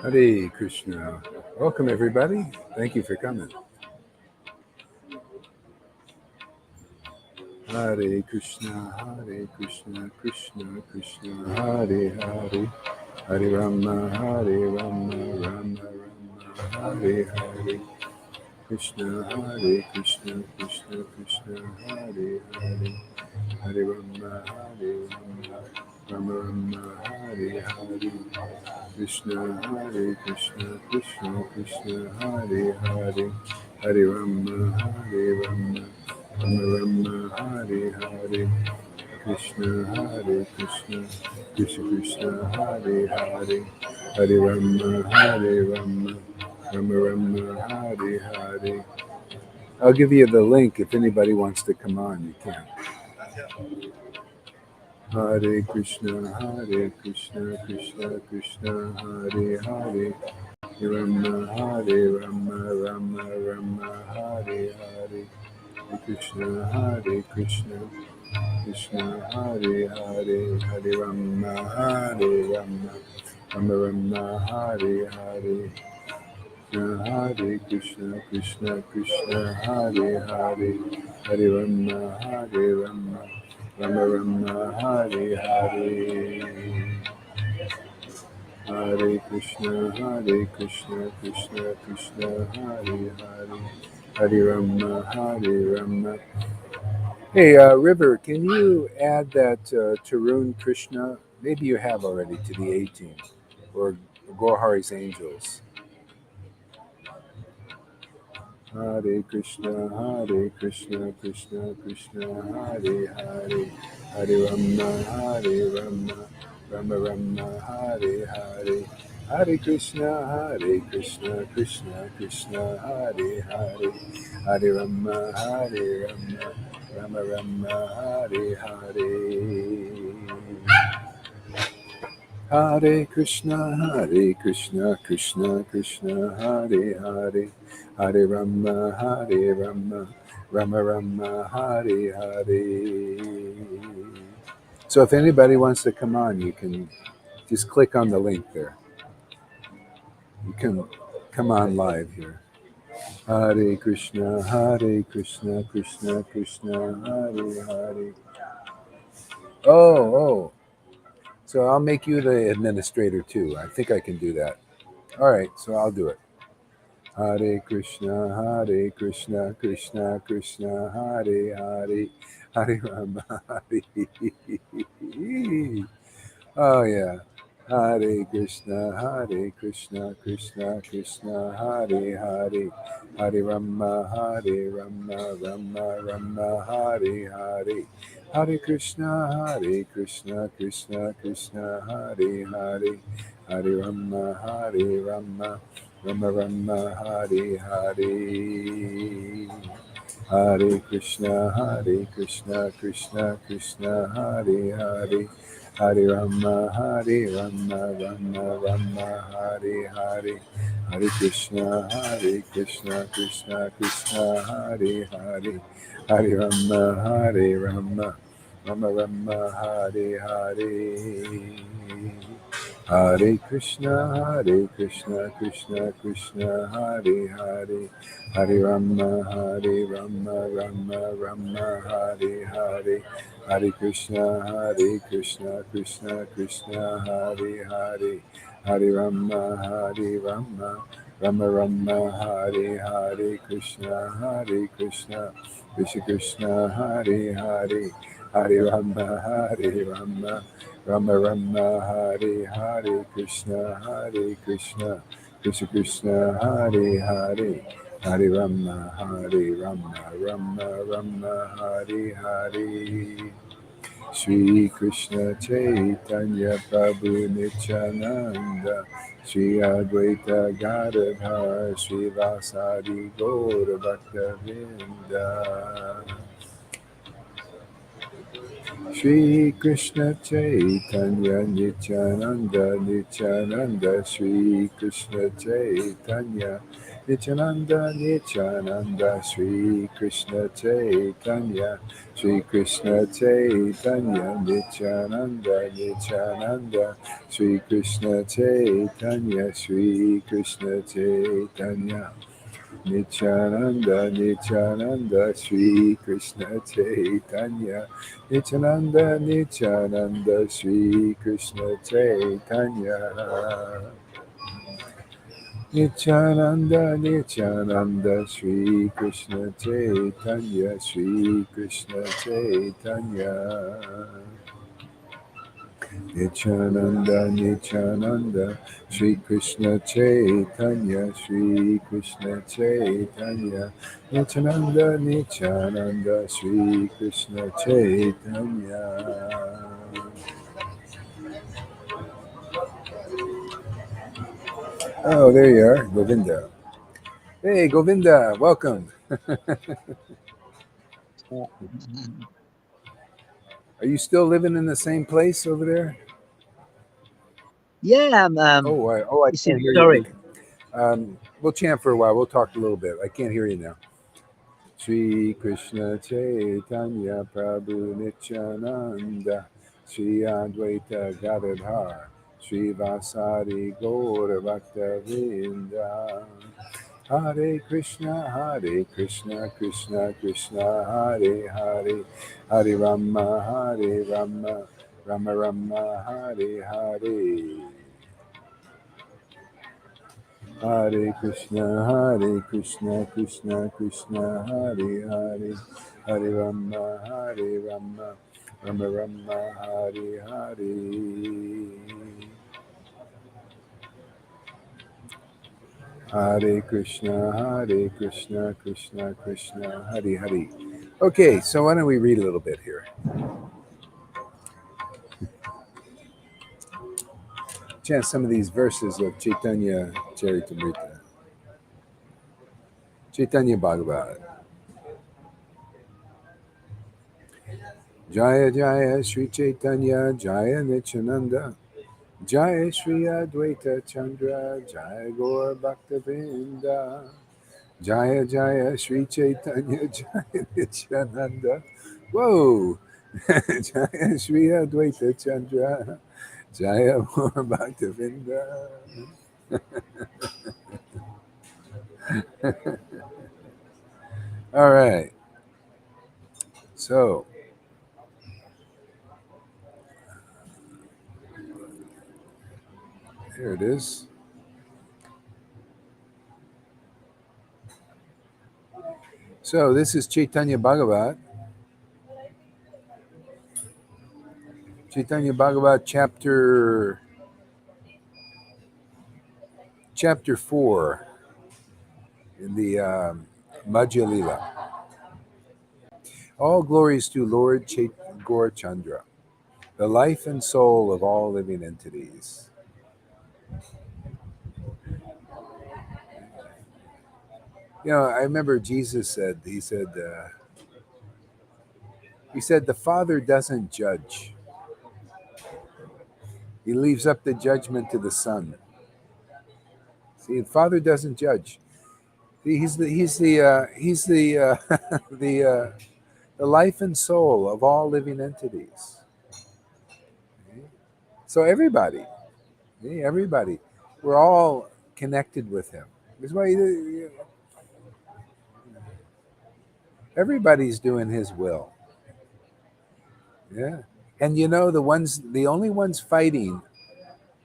Hare Krishna. Welcome, everybody. Thank you for coming. Hare Krishna, Hare Krishna, Krishna Krishna, Hare Hare, Hare Rama, Hare Rama, Rama Rama, Hare Hare. Krishna, Hare Krishna, Krishna Krishna, Hare Hare, Hare Rama, Hare Rama, Rama Rama, Hare Hare. Krishna, Hare Krishna, Krishna Krishna, Hare Hare, Hare Rama, Hare Rama, Rama Rama, Hare Hare. Krishna, Hare Krishna, Krishna Krishna, Hare Hare, Hare Rama, Hare Rama, Rama Rama, Hare Hare. I'll give you the link if anybody wants to come on. You can. Hare Krishna, Krishna Krishna, Hare Hare, Rama, Hare Rama, Rama Rama, Hare Hare, Krishna, Hare Krishna, Krishna Hare Hare, Hare Rama, Hare Rama, Rama Rama, Hare Hare. Hare Krishna, Krishna Krishna, Hare Hare, Hare Rama, Hare Rama, Rama Rama, Hare Hare. Hare Krishna, Krishna Krishna, Hare Hare, Hare Rama, Hare Rama. Hey, River, can you add that Tarun Krishna? Maybe you have already to the 18, or Gohari's Angels. Hare Krishna, Krishna Krishna, Hare Hare, Hare Rama, Rama Rama, Hare Hare, Hare Krishna, Krishna Krishna, Hare Hare, Hare Rama, Rama Rama, Hare Hare. Hare Krishna, Krishna Krishna, Hare Hare, Hare Rama, Rama Rama, Hare Hare. So if anybody wants to come on, you can just click on the link there. You can come on live here. Hare Krishna, Krishna Krishna, Hare Hare. Oh. So I'll make you the administrator too. I think I can do that. All right, so I'll do it. Hare Krishna, Krishna Krishna, Hare Hare, Hare Rama, Hare. Oh yeah. Hare Krishna, Krishna Krishna, Hare Hare, Hare Rama, Rama Rama, Hare Hare, Hare Krishna, Krishna Krishna, Hare Hare, Hare Rama, Rama Rama, Hare Hare. Hare Krishna, Krishna Krishna, Hare Hare, Hare Rama, Rama Rama, Hare Hare, Hare Krishna, Krishna Krishna, Hare Hare, Hare Rama, Rama Rama, Hare Hare. Hare Krishna, Krishna Krishna, Hare Hare, Hare Rama, Rama Rama, Hare Hare, Hare Krishna, Krishna Krishna, Hare Hare, Hare Rama, Rama Rama, Hare Hare, Krishna, Krishna Krishna, Hare Hare, Hare Rama, Rama Rama, Hare Hare, Krishna, Krishna Krishna, Hare Hare, Hare Rama, Rama Rama, Hare Hare. Shri Krishna Chaitanya Prabhu Nityananda, Shri Advaita Gadadhar, Shri Vasadi Gaura Bhakta Vrinda. Shri Krishna Chaitanya Nityananda, Shri Krishna Chaitanya Nityananda, Nityananda, Sri Krishna Chaitanya, Sri Krishna Chaitanya, Nityananda, Nityananda, Sri Krishna Chaitanya, Sri Krishna Chaitanya. Nityananda, Nityananda, Sri Krishna Chaitanya. Nityananda, Nityananda, Sri Krishna Chaitanya. Nityananda, Nityananda, Sri Krishna Chaitanya, Sri Krishna Chaitanya. Nityananda, Nityananda, Sri Krishna Chaitanya, Sri Krishna Chaitanya. Nityananda, Nityananda, Sri Krishna Chaitanya. Oh, there you are, Govinda. Hey, Govinda, welcome. Are you still living in the same place over there? Yeah, I it's in can't hear you. Victoria. We'll chant for a while. We'll talk a little bit. I can't hear you now. Shri Krishna Chaitanya Prabhu Nityananda Shri Advaita Gadadhar Shri Vasari Gaura Bhakta Vrinda Hare Krishna, Krishna Krishna, Hare Hare, Hare Rama, Rama Rama, Hare Hare. Hare Krishna, Krishna Krishna, Hare Hare, Hare Rama, Rama Rama, Hare Hare. Hare Krishna, Krishna Krishna, Hare Hare. Okay, so why don't we read a little bit here? Chant some of these verses of Chaitanya Charitamrita. Chaitanya Bhagavat. Jaya Jaya Sri Chaitanya Jaya Nityananda Jaya Shri Advaita Chandra Jaya Gaur Bhaktavinda Jaya Jaya Sri Chaitanya Jaya Nityananda. Whoa! Jaya Shri Advaita Chandra Jaya Gaur Bhaktavinda. All right. So, here it is. So, this is Chaitanya Bhagavat. Chaitanya Bhagavat chapter 4 in the Madhya Lila. All glories to Lord Gaur Chandra, the life and soul of all living entities. I remember Jesus said, he said, the Father doesn't judge. He leaves up the judgment to the Son. See, the Father doesn't judge. He's the the life and soul of all living entities. So everybody, we're all connected with Him. That's why everybody's doing His will. Yeah, and the only ones fighting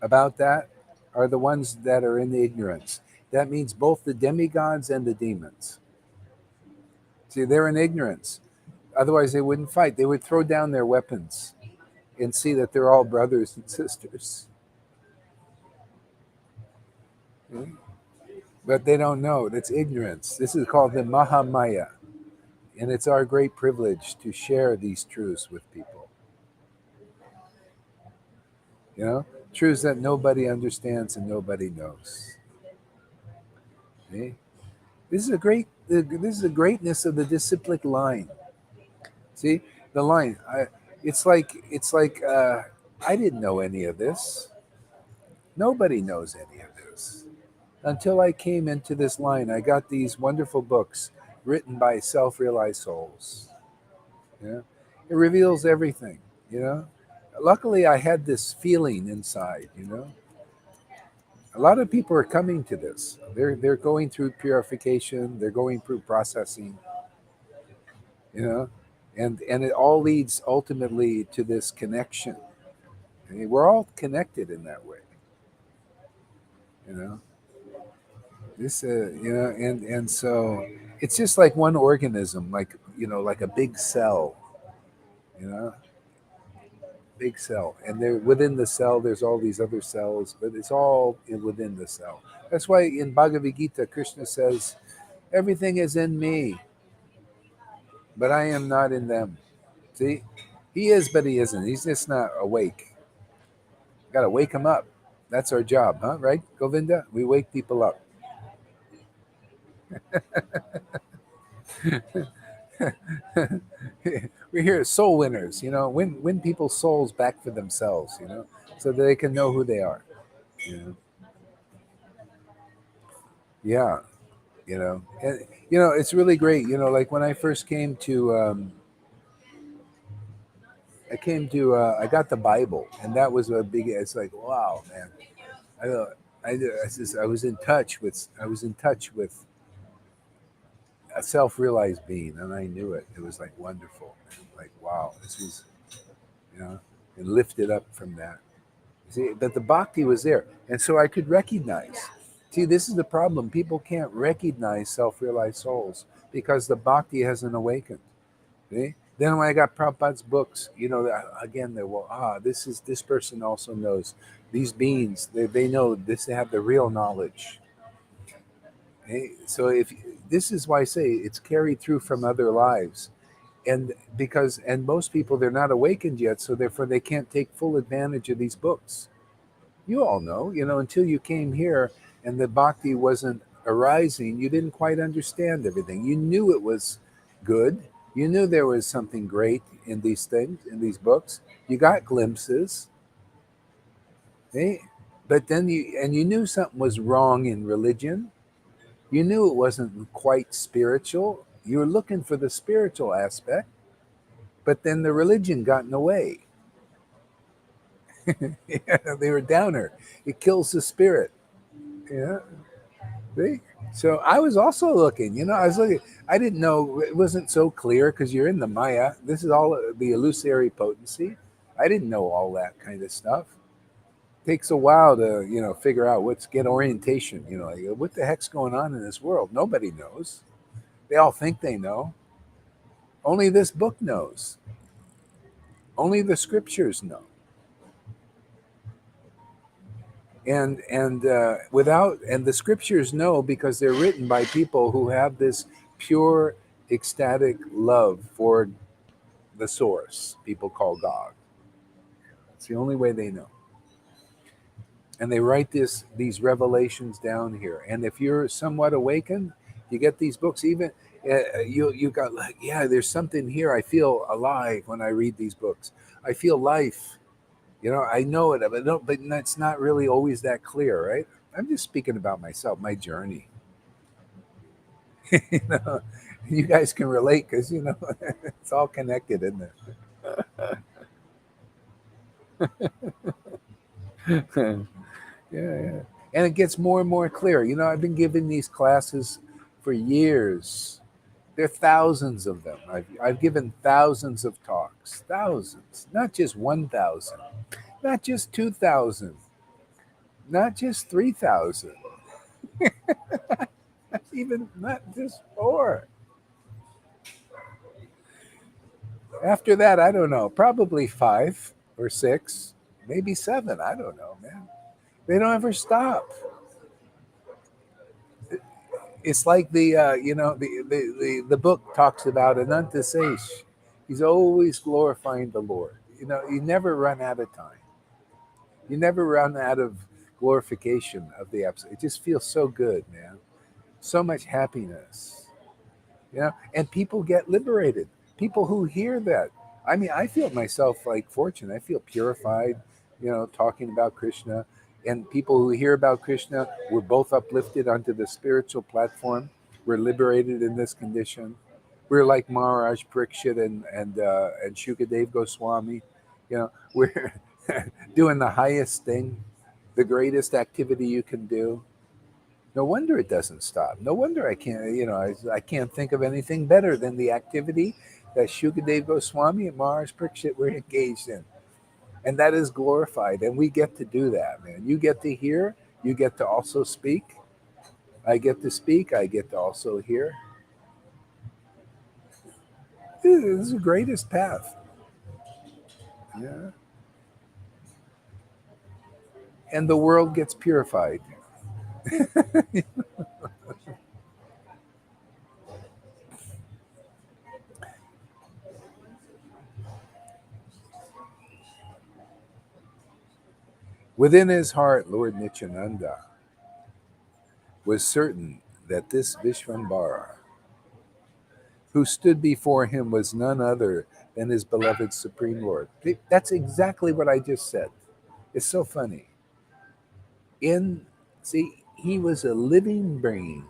about that are the ones that are in ignorance. That means both the demigods and the demons. See, they're in ignorance. Otherwise, they wouldn't fight. They would throw down their weapons and see that they're all brothers and sisters. Yeah? But they don't know. That's ignorance. This is called the Mahamaya. And it's our great privilege to share these truths with people. Truths that nobody understands and nobody knows. Okay? This is the greatness of the disciplic line. See the line. It's like I didn't know any of this. Nobody knows any of this. until I came into this line. I got these wonderful books written by self-realized souls. You know, it reveals everything. You know, luckily I had this feeling inside. You know, a lot of people are coming to this. They're going through purification. They're going through processing. You know, and it all leads ultimately to this connection. I mean, we're all connected in that way. You know, this and so it's just like one organism, like like a big cell. You know, big cell, and there within the cell there's all these other cells, but it's all within the cell. That's why in Bhagavad Gita Krishna says everything is in me, but I am not in them. See, he is, but he isn't. He's just not awake. Got to wake him up. That's our job, huh? Right, Govinda? We wake people up. We're here as soul winners, win people's souls back for themselves, so that they can know who they are. You know? Yeah, and it's really great. Like when I first came to, I got the Bible, and that was a big. It's like, wow, man. I was in touch with. I was in touch with a self-realized being, and I knew it. It was like wonderful. Like, wow, this is, and lifted up from that. See, but the bhakti was there, and so I could recognize. See, this is the problem. People can't recognize self-realized souls because the bhakti hasn't awakened. See? Then when I got Prabhupada's books, again, they this person also knows these beings. They know this. They have the real knowledge. So if this is why I say it's carried through from other lives, and most people they're not awakened yet, so therefore they can't take full advantage of these books. You all know, until you came here and the bhakti wasn't arising, you didn't quite understand everything. You knew it was good. You knew there was something great in these things, in these books. You got glimpses, eh? But then you knew something was wrong in religion. You knew it wasn't quite spiritual. You were looking for the spiritual aspect, but then the religion got in the way. Yeah, they were downer. It kills the spirit. Yeah. See? So I was also looking, I was looking. I didn't know it wasn't so clear because you're in the Maya. This is all the illusory potency. I didn't know all that kind of stuff. Takes a while to, figure out get orientation. Like, what the heck's going on in this world? Nobody knows. They all think they know. Only this book knows. Only the scriptures know. And the scriptures know because they're written by people who have this pure ecstatic love for the source people call God. It's the only way they know. And they write these revelations down here. And if you're somewhat awakened, you get these books. Even you got like, yeah, there's something here. I feel alive when I read these books. I feel life. I know it, but it's not really always that clear, right? I'm just speaking about myself, my journey. you know, you guys can relate because it's all connected, isn't it? Yeah. And it gets more and more clear. I've been giving these classes for years. There are thousands of them. I've given thousands of talks, thousands, not just 1,000, not just 2,000, not just 3,000, even not just four. After that, I don't know, probably five or six, maybe seven. I don't know, man. They don't ever stop. It's like the book talks about Ananta Seish. He's always glorifying the Lord. You never run out of time. You never run out of glorification of the absolute. It just feels so good, man. So much happiness. And people get liberated. People who hear that. I mean, I feel myself like fortunate. I feel purified, talking about Krishna. And people who hear about Krishna, we're both uplifted onto the spiritual platform. We're liberated in this condition. We're like Maharaj Parikshit and Shukadev Goswami. You know, we're doing the highest thing, the greatest activity you can do. No wonder it doesn't stop. No wonder I can't, I can't think of anything better than the activity that Shukadev Goswami and Maharaj Parikshit were engaged in. And that is glorified. And we get to do that, man. You get to hear, you get to also speak. I get to speak, I get to also hear. This is the greatest path. Yeah. And the world gets purified. Within his heart, Lord Nityananda was certain that this Vishvambara, who stood before him, was none other than his beloved Supreme Lord. That's exactly what I just said. It's so funny. See, he was a living brain,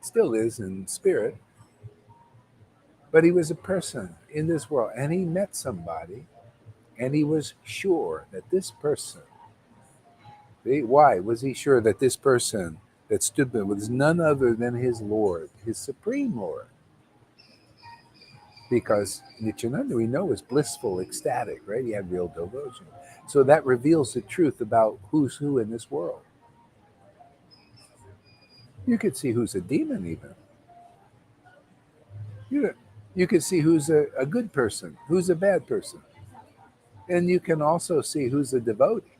still is in spirit, but he was a person in this world, and he met somebody, and he was sure that this person, why was he sure that this person that stood there was none other than his Lord, his Supreme Lord? Because Nityananda, we know, is blissful, ecstatic, right? He had real devotion. So that reveals the truth about who's who in this world. You could see who's a demon even. You could see who's a good person, who's a bad person. And you can also see who's a devotee,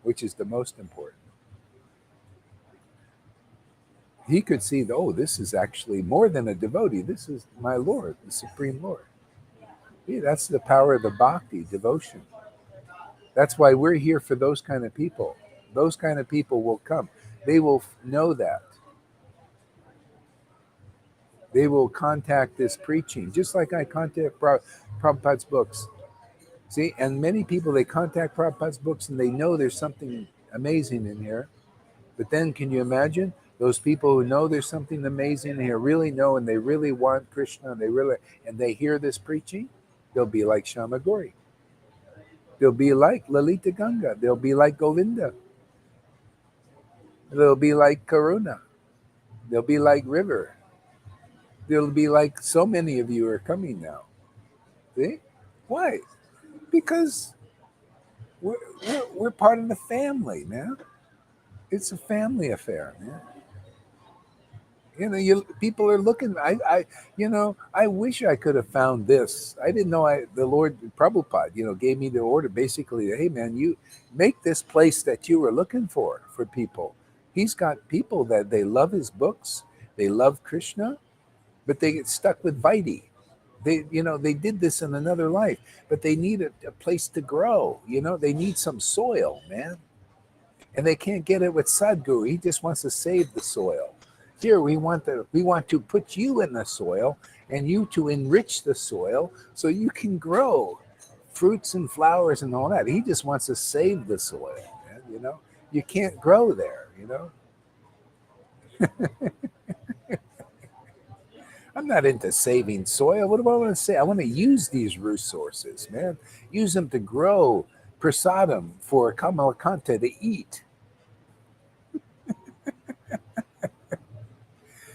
which is the most important. He could see, this is actually more than a devotee. This is my Lord, the Supreme Lord. Yeah, that's the power of the bhakti, devotion. That's why we're here for those kind of people. Those kind of people will come. They will know that. They will contact this preaching, just like I contact Prabhupada's books. See, and many people, they contact Prabhupada's books and they know there's something amazing in here. But then can you imagine those people who know there's something amazing in here, really know, and they really want Krishna, and they hear this preaching? They'll be like Shamagori. They'll be like Lalita Ganga. They'll be like Govinda. They'll be like Karuna. They'll be like River. They'll be like so many of you are coming now. See? Why? Because we're part of the family, man. It's a family affair, man. People are looking. I wish I could have found this. I didn't know. The Lord Prabhupada, gave me the order. Basically, hey man, you make this place that you were looking for people. He's got people that they love his books, they love Krishna, but they get stuck with Vaidhi. They did this in another life, but they need a place to grow. They need some soil, man, and they can't get it with Sadhguru. He just wants to save the soil. Here we want to put you in the soil and you to enrich the soil so you can grow fruits and flowers and all that. He just wants to save the soil, man, You can't grow there, I'm not into saving soil. What do I want to say? I want to use these resources, man. Use them to grow prasadam for Kamalakanta to eat.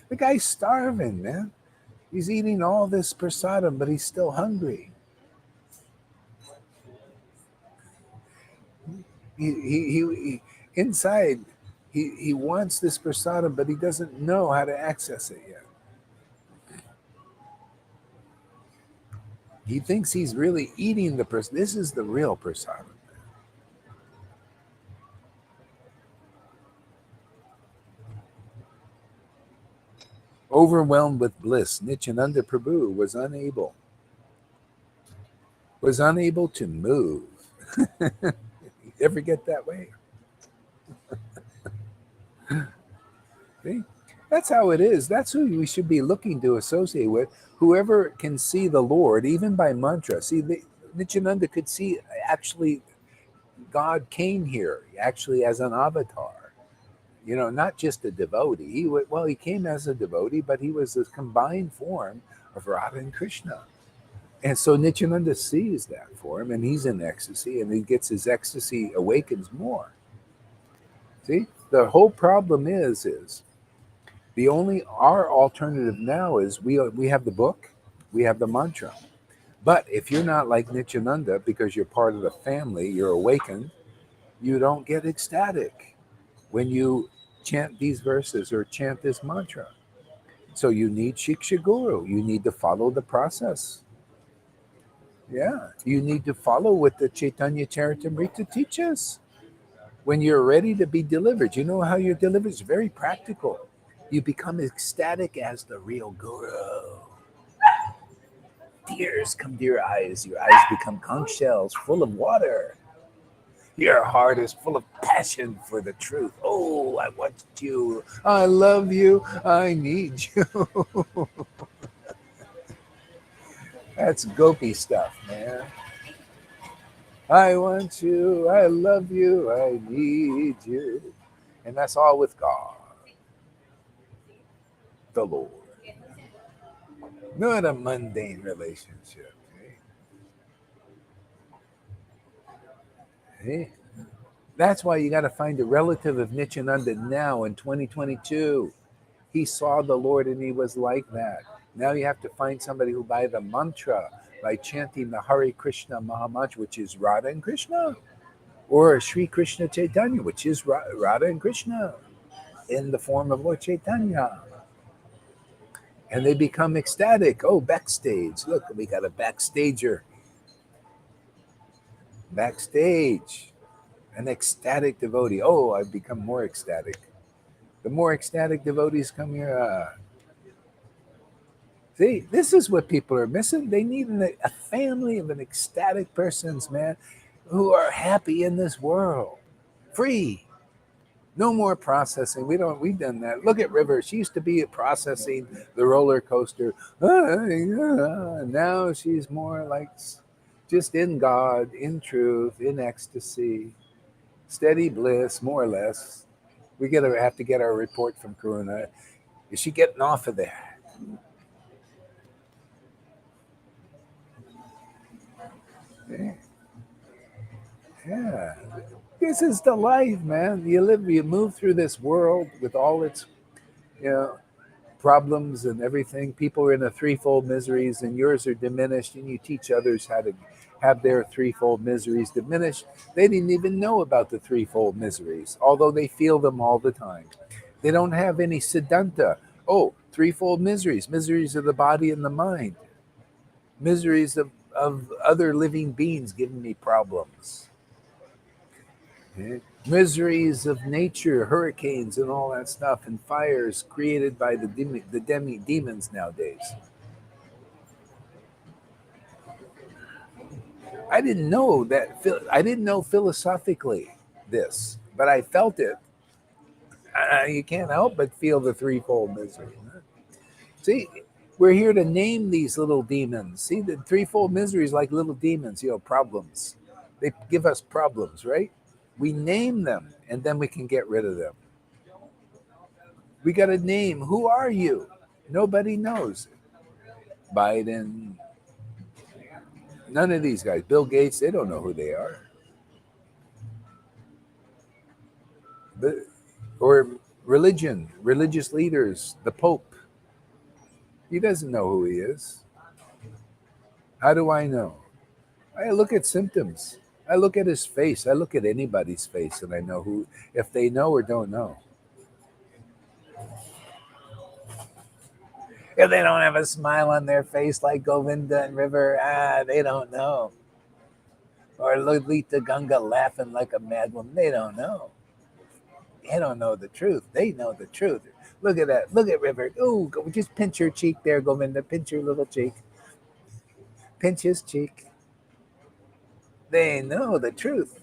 The guy's starving, man. He's eating all this prasadam, but he's still hungry. He inside, he wants this prasadam, but he doesn't know how to access it yet. He thinks he's really eating the prasadam. This is the real prasadam. Overwhelmed with bliss, Nityananda Prabhu was unable to move. You ever get that way? See? That's how it is. That's who we should be looking to associate with. Whoever can see the Lord, even by mantra. See, Nityananda could see actually God came here actually as an avatar, not just a devotee. He came as a devotee, but he was a combined form of Radha and Krishna. And so Nityananda sees that for him, and he's in ecstasy, and he gets his ecstasy awakens more. See, the whole problem is our alternative now is we have the book, we have the mantra. But if you're not like Nityananda, because you're part of the family, you're awakened, you don't get ecstatic when you chant these verses or chant this mantra. So you need Shiksha Guru. You need to follow the process. Yeah, you need to follow what the Chaitanya Charitamrita teaches. When you're ready to be delivered, you know how you're delivered? It's very practical. You become ecstatic as the real Guru. Tears come to your eyes become conch shells full of water. Your heart is full of passion for the truth. Oh, I want you. I love you. I need you. That's gopi stuff, man. I want you. I love you. I need you. And that's all with God, the Lord. Not a mundane relationship. Hey? That's why you got to find a relative of Nityananda now in 2022. He saw the Lord and he was like that. Now you have to find somebody who, by the mantra, by chanting the Hare Krishna Mahamantra, which is Radha and Krishna, or Sri Krishna Chaitanya, which is Radha and Krishna in the form of Lord Caitanya. And they become ecstatic. Oh, backstage. Look, we got a backstager. Backstage. An ecstatic devotee. Oh, I've become more ecstatic. The more ecstatic devotees come here. See, this is what people are missing. They need a family of an ecstatic persons, man, who are happy in this world. Free. No more processing. We've done that. Look at River. She used to be processing the roller coaster. Now she's more like just in God, in truth, in ecstasy, steady bliss, more or less. We have to get our report from Karuna. Is she getting off of there? Yeah. This is the life, man. You move through this world with all its, problems and everything. People are in a threefold miseries, and yours are diminished, and you teach others how to have their threefold miseries diminished. They didn't even know about the threefold miseries, although they feel them all the time. They don't have any siddhanta. Oh, threefold miseries of the body and the mind, miseries of other living beings giving me problems. Miseries of nature, hurricanes and all that stuff, and fires created by the demons nowadays. I didn't know that. I didn't know philosophically this, but I felt it. You can't help but feel the threefold misery. See, we're here to name these little demons. See, the threefold misery is like little demons, problems. They give us problems, right? We name them, and then we can get rid of them. We got to name. Who are you? Nobody knows. Biden, none of these guys. Bill Gates, they don't know who they are. Or religion, religious leaders, the Pope. He doesn't know who he is. How do I know? I look at symptoms. I look at his face. I look at anybody's face, and I know who, if they know or don't know. If they don't have a smile on their face like Govinda and River, they don't know. Or Lolita Ganga laughing like a mad woman, they don't know. They don't know the truth. They know the truth. Look at that. Look at River. Oh, just pinch her cheek there, Govinda. Pinch her little cheek. Pinch his cheek. They know the truth.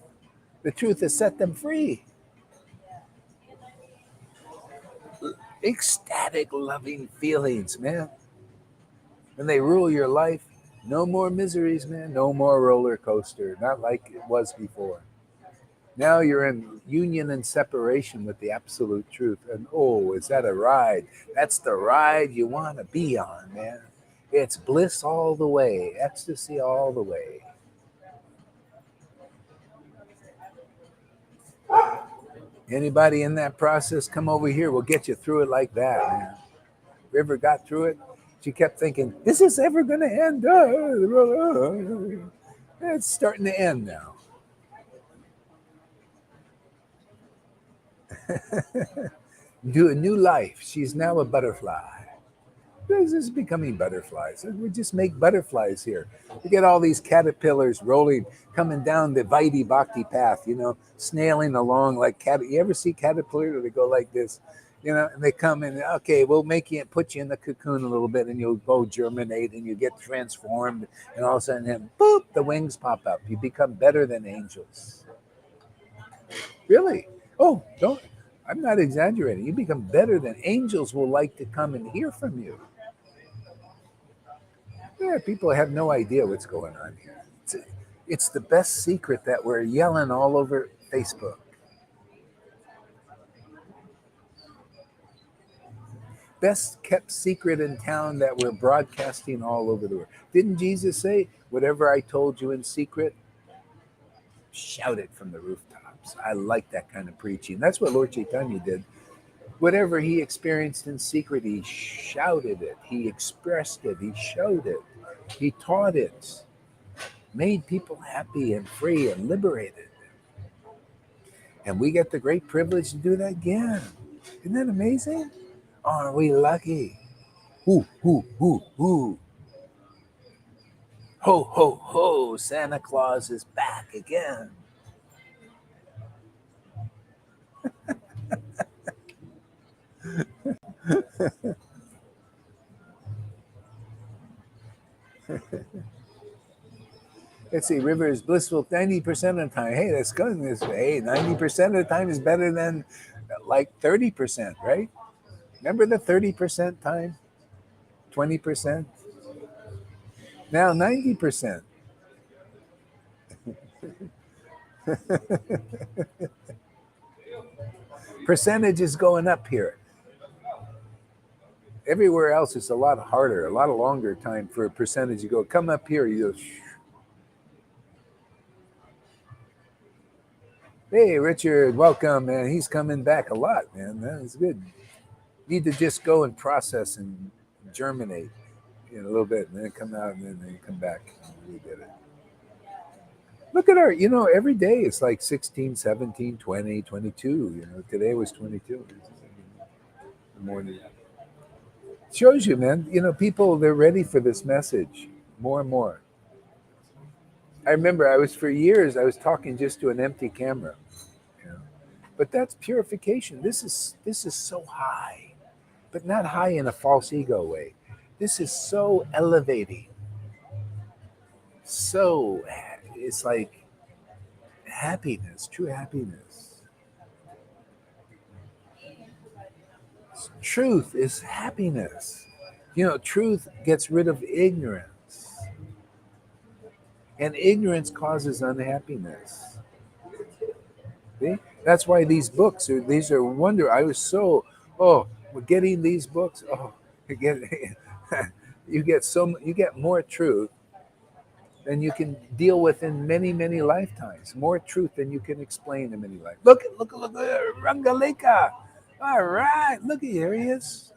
The truth has set them free. Ecstatic, loving feelings, man. When they rule your life, no more miseries, man. No more roller coaster. Not like it was before. Now you're in union and separation with the absolute truth. And oh, is that a ride? That's the ride you want to be on, man. It's bliss all the way, ecstasy all the way. Anybody in that process, come over here. We'll get you through it like that, man. River got through it. She kept thinking, this is ever going to end. It's starting to end now. Do a new life. She's now a butterfly. This is becoming butterflies. We just make butterflies here. We get all these caterpillars rolling, coming down the Vaidhi Bhakti path, snailing along like cat. You ever see caterpillars? They go like this, and they come in. Okay, we'll put you in the cocoon a little bit, and you'll go germinate, and you get transformed, and all of a sudden, then boop, the wings pop up. You become better than angels. Really? Oh, don't. I'm not exaggerating. You become better than angels. Will like to come and hear from you. Yeah, people have no idea what's going on here. It's the best secret that we're yelling all over Facebook. Best kept secret in town that we're broadcasting all over the world. Didn't Jesus say, whatever I told you in secret, shout it from the rooftops? I like that kind of preaching. That's what Lord Caitanya did. Whatever he experienced in secret, he shouted it. He expressed it. He showed it. He taught it. Made people happy and free and liberated. And we get the great privilege to do that again. Isn't that amazing? Aren't we lucky? Hoo, hoo, hoo, hoo. Ho, ho, ho. Santa Claus is back again. Let's see, River is blissful 90% of the time. Hey, that's good. Hey, 90% of the time is better than like 30%, right? Remember the 30% time? 20%? Now 90%. Percentage is going up here. Everywhere else, it's a lot harder, a lot of longer time for a percentage. You go, come up here, you go, shh. Hey, Richard, welcome, man. He's coming back a lot, man. That is good. Need to just go and process and germinate a little bit, and then come out, and then come back. We did it. Look at our, every day it's like 16, 17, 20, 22. Today was 22. The morning. Shows you, man, people, they're ready for this message more and more. I remember for years, I was talking just to an empty camera. But that's purification. This is so high, but not high in a false ego way. This is so elevating. So it's like happiness, true happiness. Truth is happiness. Truth gets rid of ignorance. And ignorance causes unhappiness. See? That's why these books are wonder. I was so, we're getting these books. Oh, you get more truth than you can deal with in many, many lifetimes. More truth than you can explain in many lives. Look, Rangaleka. All right, look, here he is.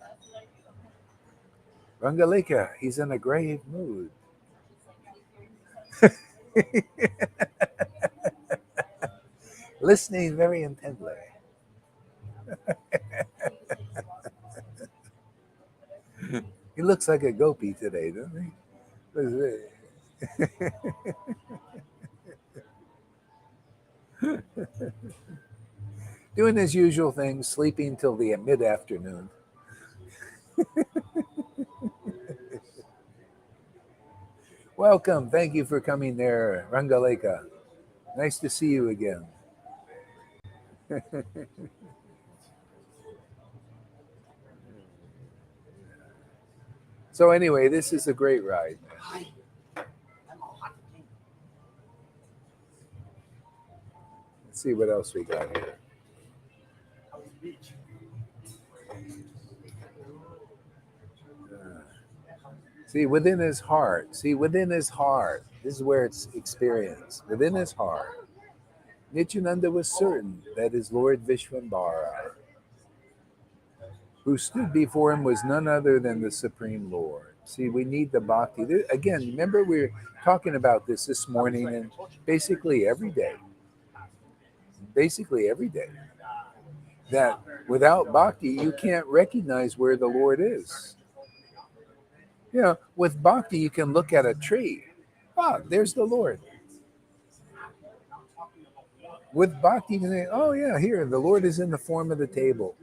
Rangaleka, he's in a grave mood. Listening very intently. He looks like a gopi today, doesn't he? Doing his usual thing, sleeping till the mid-afternoon. Welcome. Thank you for coming there, Rangaleka. Nice to see you again. So anyway, this is a great ride. see what else we got here. See, within his heart. See, within his heart. This is where it's experienced. Within his heart. Nityananda was certain that his Lord Vishwambara, who stood before him, was none other than the Supreme Lord. See, we need the bhakti. Again, remember we were talking about this morning, and basically every day. Basically every day. That without bhakti, you can't recognize where the Lord is. You know, with bhakti, you can look at a tree. Ah, there's the Lord. With bhakti, you can say, oh yeah, here, the Lord is in the form of the table.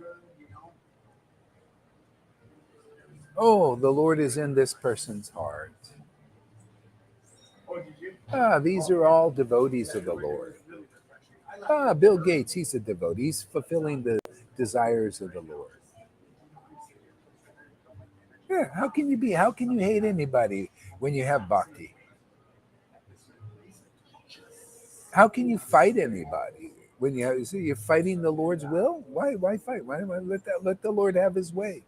Oh, the Lord is in this person's heart. Ah, these are all devotees of the Lord. Ah, Bill Gates, he's a devotee. He's fulfilling the desires of the Lord. Yeah, how can you hate anybody when you have bhakti? How can you fight anybody when you're fighting the Lord's will? Why fight? Why let the Lord have his way?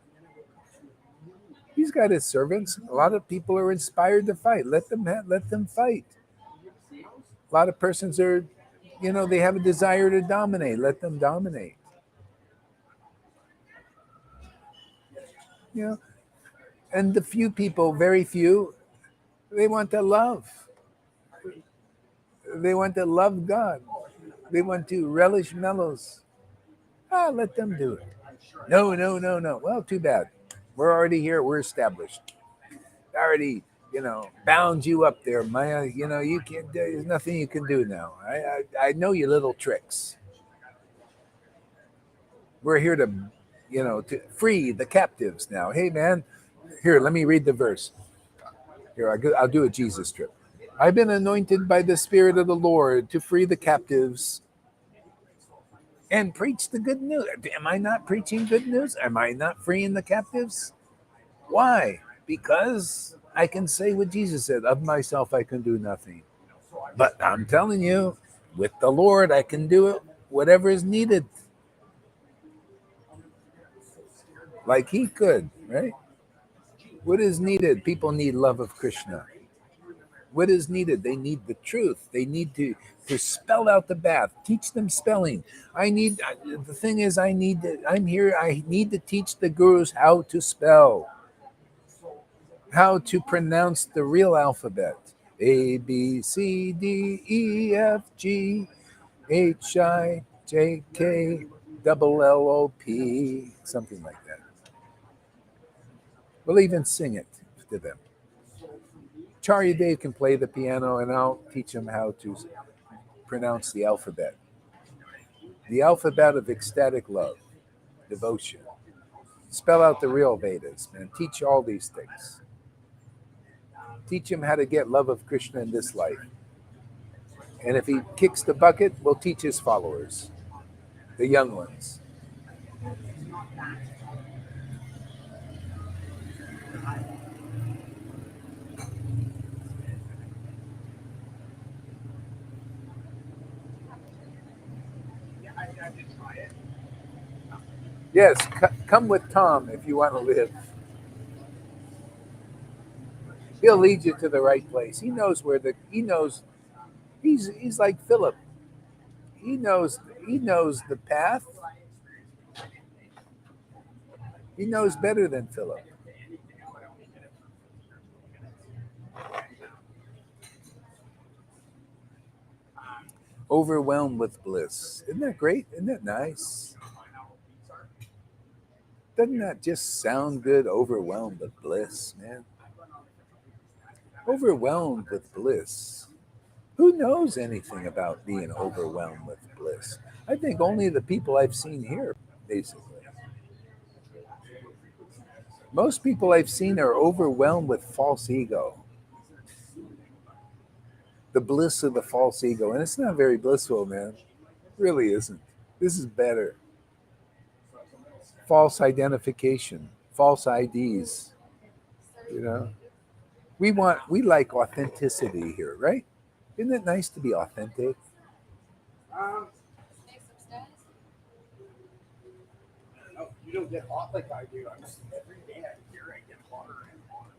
He's got his servants. A lot of people are inspired to fight. Let them fight. A lot of persons are, they have a desire to dominate. Let them dominate. And the few people, very few, they want to love. They want to love God. They want to relish mellows. Let them do it. No. Well, too bad. We're already here. We're established. I already, bound you up there, Maya. You can't. There's nothing you can do now. I know your little tricks. We're here to free the captives now. Hey, man, here, let me read the verse. Here, I'll do a Jesus trip. I've been anointed by the Spirit of the Lord to free the captives and preach the good news. Am I not preaching good news? Am I not freeing the captives? Why? Because I can say what Jesus said, of myself I can do nothing. But I'm telling you, with the Lord, I can do it, whatever is needed. Like he could, right? What is needed? People need love of Krishna. What is needed? They need the truth. They need to spell out the path. Teach them spelling. The thing is, I'm here. I need to teach the gurus how to spell, how to pronounce the real alphabet. A, B, C, D, E, F, G, H, I, J, K, double L, O, P, something like that. We'll even sing it to them. Charya Dave can play the piano, and I'll teach him how to pronounce the alphabet. The alphabet of ecstatic love, devotion. Spell out the real Vedas, man. Teach all these things. Teach him how to get love of Krishna in this life. And if he kicks the bucket, we'll teach his followers, the young ones. Yes, come with Tom if you want to live. He'll lead you to the right place. He knows he's like Philip. He knows the path. He knows better than Philip. Overwhelmed with bliss. Isn't that great? Isn't that nice? Doesn't that just sound good? Overwhelmed with bliss, man. Overwhelmed with bliss. Who knows anything about being overwhelmed with bliss? I think only the people I've seen here, basically. Most people I've seen are overwhelmed with false ego. The bliss of the false ego. And it's not very blissful, man. It really isn't. This is better. False identification, false IDs. We like authenticity here, right? Isn't it nice to be authentic? don't get hot like I do. Every day I hear I get hotter and hotter.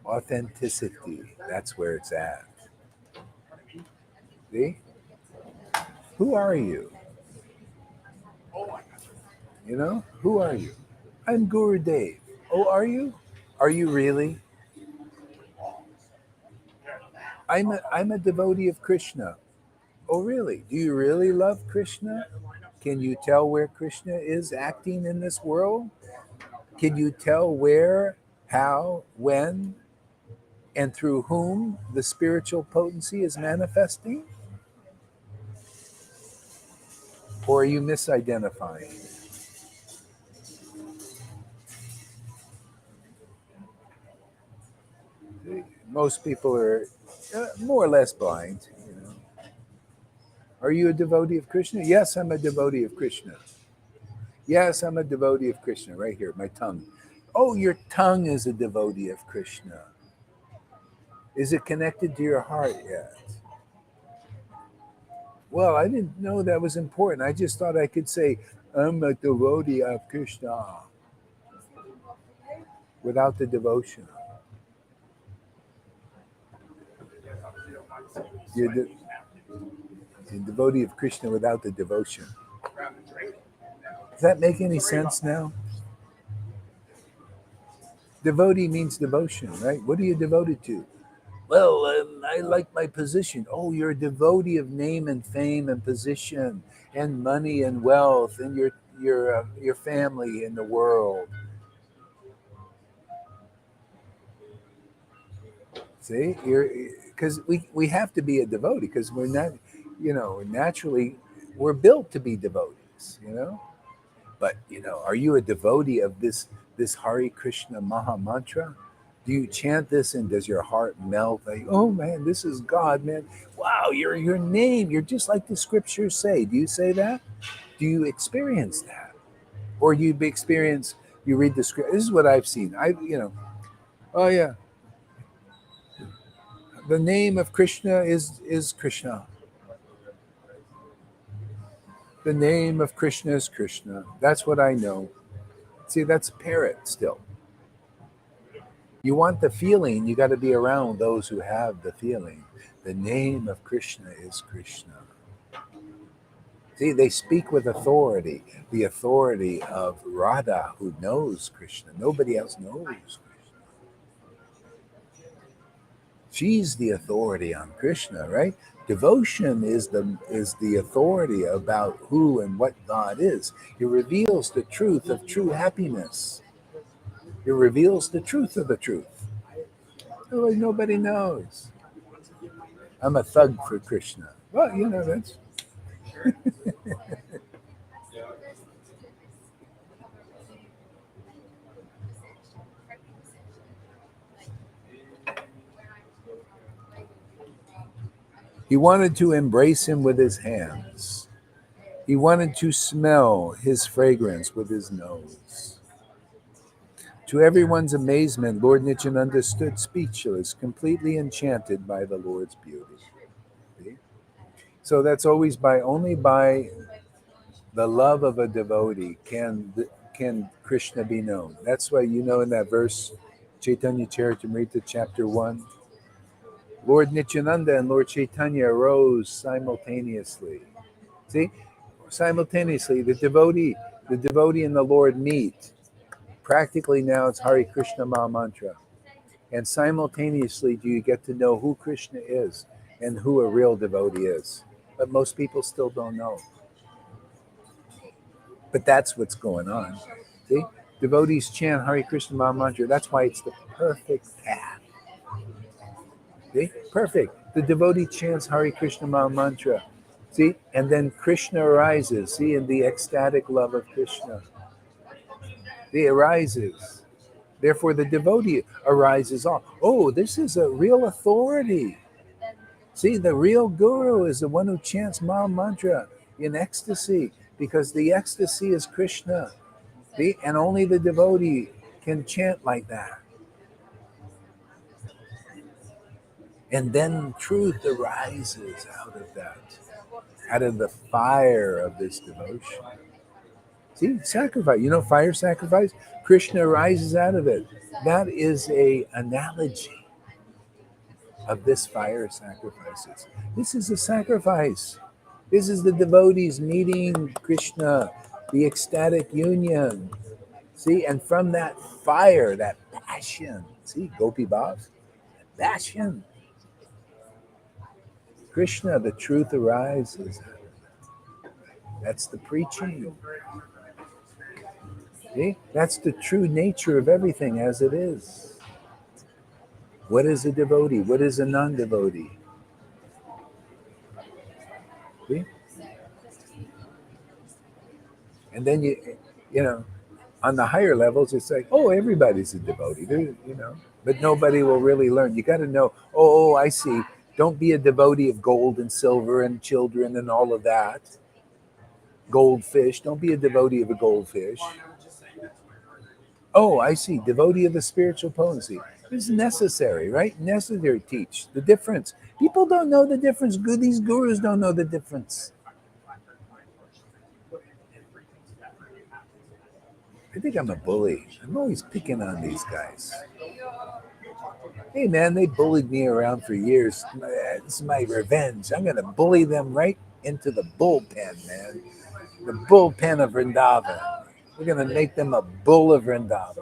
Authenticity. That's where it's at. See? Who are you? You know? Who are you? I'm Guru Dev. Oh, are you? Are you really? I'm a devotee of Krishna. Oh, really? Do you really love Krishna? Can you tell where Krishna is acting in this world? Can you tell where, how, when, and through whom the spiritual potency is manifesting? Or are you misidentifying? Most people are more or less blind. You know. Are you a devotee of Krishna? Yes, I'm a devotee of Krishna. Yes, I'm a devotee of Krishna. Right here, my tongue. Oh, your tongue is a devotee of Krishna. Is it connected to your heart yet? Well, I didn't know that was important. I just thought I could say, I'm a devotee of Krishna without the devotion. You're a devotee of Krishna without the devotion. Does that make any sense now? Devotee means devotion, right? What are you devoted to? Well, I like my position. Oh, you're a devotee of name and fame and position and money and wealth and your family in the world. See, because we have to be a devotee because we're not, naturally we're built to be devotees, But are you a devotee of this Hare Krishna Maha Mantra? Do you chant this and does your heart melt? Like, oh man, this is God, man! Wow, your name. You're just like the scriptures say. Do you say that? Do you experience that, or do you experience? You read the script. This is what I've seen. Oh yeah, the name of Krishna is Krishna. The name of Krishna is Krishna. That's what I know. See, that's parrot still. You want the feeling, you got to be around those who have the feeling. The name of Krishna is Krishna. See, they speak with authority, the authority of Radha, who knows Krishna. Nobody else knows Krishna. She's the authority on Krishna, right? Devotion is the authority about who and what God is. It reveals the truth of true happiness. It reveals the truth of the truth. Like nobody knows. I'm a thug for Krishna. Well, that's. He wanted to embrace him with his hands. He wanted to smell his fragrance with his nose. To everyone's amazement, Lord Nityananda stood speechless, completely enchanted by the Lord's beauty. See? So that's always only by the love of a devotee can Krishna be known. That's why in that verse, Chaitanya Charitamrita, chapter 1, Lord Nityananda and Lord Caitanya arose simultaneously. See, simultaneously, the devotee and the Lord meet. Practically now it's Hare Krishna Maha Mantra. And simultaneously do you get to know who Krishna is and who a real devotee is. But most people still don't know. But that's what's going on. See? Devotees chant Hare Krishna Maha Mantra. That's why it's the perfect path. See? Perfect. The devotee chants Hare Krishna Maha Mantra. See? And then Krishna arises. See? In the ecstatic love of Krishna. He arises. Therefore, the devotee arises on. Oh, this is a real authority. See, the real guru is the one who chants Maha Mantra in ecstasy because the ecstasy is Krishna. See? And only the devotee can chant like that. And then truth arises out of that, out of the fire of this devotion. See, sacrifice. You know, fire sacrifice. Krishna rises out of it. That is a analogy of this fire sacrifices. This is a sacrifice. This is the devotees meeting Krishna, the ecstatic union. See, and from that fire, that passion, see, Gopi Bhav, passion, Krishna, the truth arises. That's the preaching. See, that's the true nature of everything as it is. What is a devotee? What is a non-devotee? See? And then you know, on the higher levels, it's like, oh, everybody's a devotee. But nobody will really learn. You got to know. Oh, I see. Don't be a devotee of gold and silver and children and all of that. Goldfish. Don't be a devotee of a goldfish. Oh, I see. Devotee of the spiritual potency. It's necessary, right? Necessary to teach the difference. People don't know the difference. These gurus don't know the difference. I think I'm a bully. I'm always picking on these guys. Hey, man, they bullied me around for years. This is my revenge. I'm going to bully them right into the bullpen, man. The bullpen of Vrindavan. We're going to make them a bull of Vrindavan.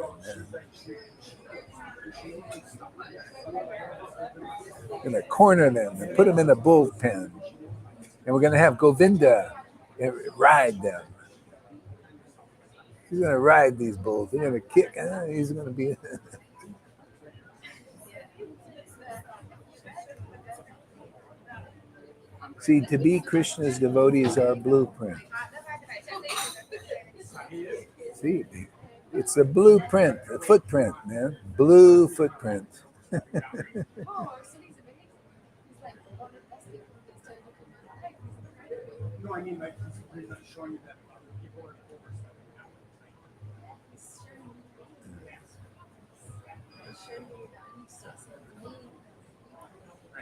We're going to corner them and put them in a bullpen. And we're going to have Govinda ride them. He's going to ride these bulls. They're going to kick. He's going to be... See, to be Krishna's devotee is our blueprint. See, it's a blueprint, a footprint, man. Blue footprint.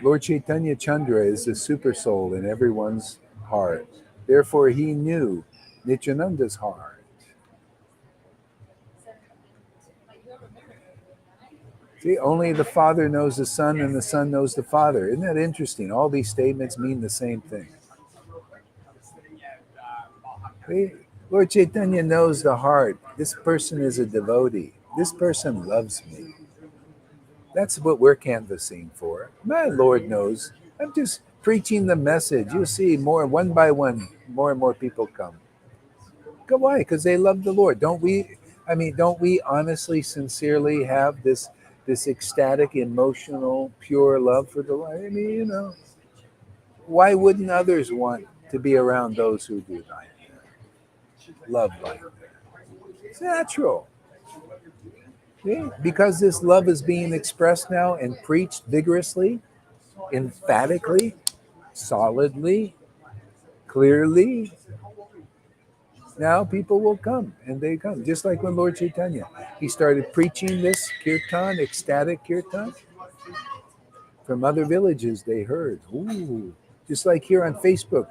Lord Caitanya Chandra is the super soul in everyone's heart. Therefore, he knew Nityananda's heart. See, only the Father knows the Son and the Son knows the Father. Isn't that interesting? All these statements mean the same thing. See, Lord Caitanya knows the heart. This person is a devotee. This person loves me. That's what we're canvassing for. My Lord knows. I'm just preaching the message. You'll see more, one by one, more and more people come. Why? Because they love the Lord. Don't we? I mean, don't we honestly, sincerely have this ecstatic, emotional, pure love for the Lord? I mean, why wouldn't others want to be around those who do like that? Love like that. It's natural. Yeah, because this love is being expressed now and preached vigorously, emphatically, solidly, clearly. Now people will come, and they come. Just like when Lord Caitanya, he started preaching this kirtan, ecstatic kirtan. From other villages, they heard. Ooh, just like here on Facebook.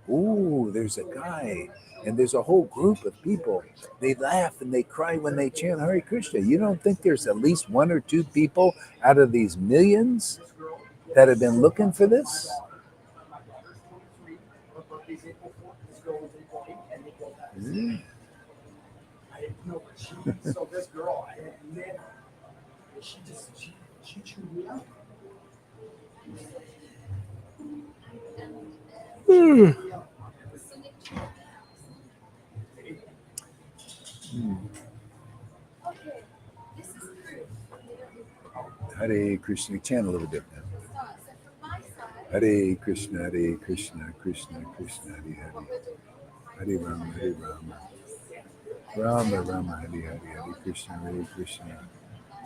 Ooh, there's a guy, and there's a whole group of people. They laugh and they cry when they chant Hare Krishna. You don't think there's at least one or two people out of these millions that have been looking for this? Mm. So this girl, I had met her. She chewed me up. Hare Krishna, chant a little bit now. Hare Krishna, Krishna Krishna, Hare Hare. Hare Rama, Rama Rama, Hare Hare, Hare Krishna,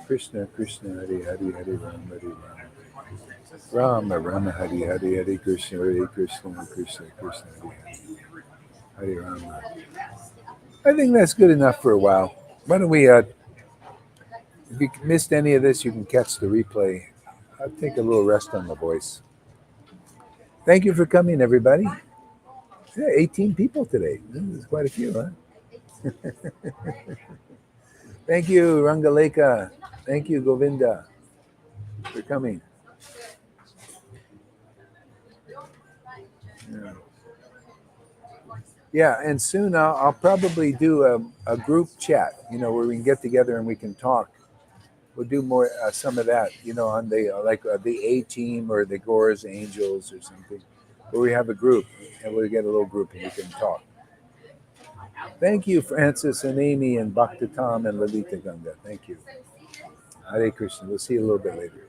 Krishna Krishna, Hare Hare, Hare Rama, Rama Rama, Hare Hare, Hare Krishna, Krishna Krishna, Hare Hare, Hare Rama. I think that's good enough for a while. Why don't we, if you missed any of this, you can catch the replay. I'll take a little rest on the voice. Thank you for coming, everybody. Yeah, 18 people today. This is quite a few, huh? Thank you, Rangaleka. Thank you, Govinda, for coming. Yeah. Yeah, and soon I'll probably do a group chat, where we can get together and we can talk. We'll do more some of that, on the the A team or the Gore's Angels or something, where we have a group and we get a little group and we can talk. Thank you, Francis and Amy and Bhakta Tom and Lalita Ganga. Thank you. Hare Krishna. We'll see you a little bit later.